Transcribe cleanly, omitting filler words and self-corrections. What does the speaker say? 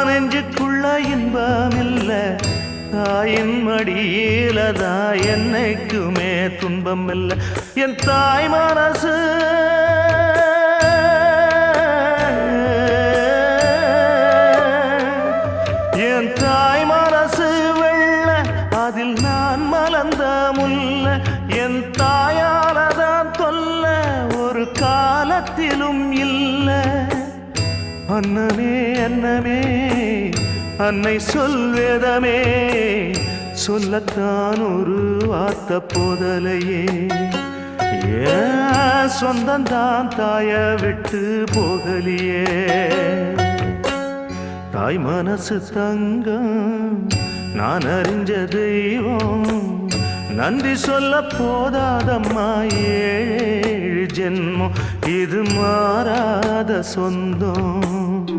நெஞ்சுக்குள்ள இன்பமில்ல தாயின் மடியிலதா என்னைக்குமே துன்பம் இல்ல என் தாய் மனசு என் தாய் மனசு வெள்ள அதில் நான் மலர்ந்த முல்ல என் தாயாலதான் தொல்ல ஒரு காலத்திலும் இல்ல அன்னமே அன்னமே அன்னை சொல்வேதமே சொல்லத்தான் ஒரு வார்த்தை போதலையே ஏன் சொந்தந்தான் தாய விட்டு போகலியே தாய் மனசு தங்கம் நான் அறிஞ்ச தெய்வம் நன்றி சொல்ல போதாதம்மா ஏழு ஜென்மம் இது மாறாத சொந்தம்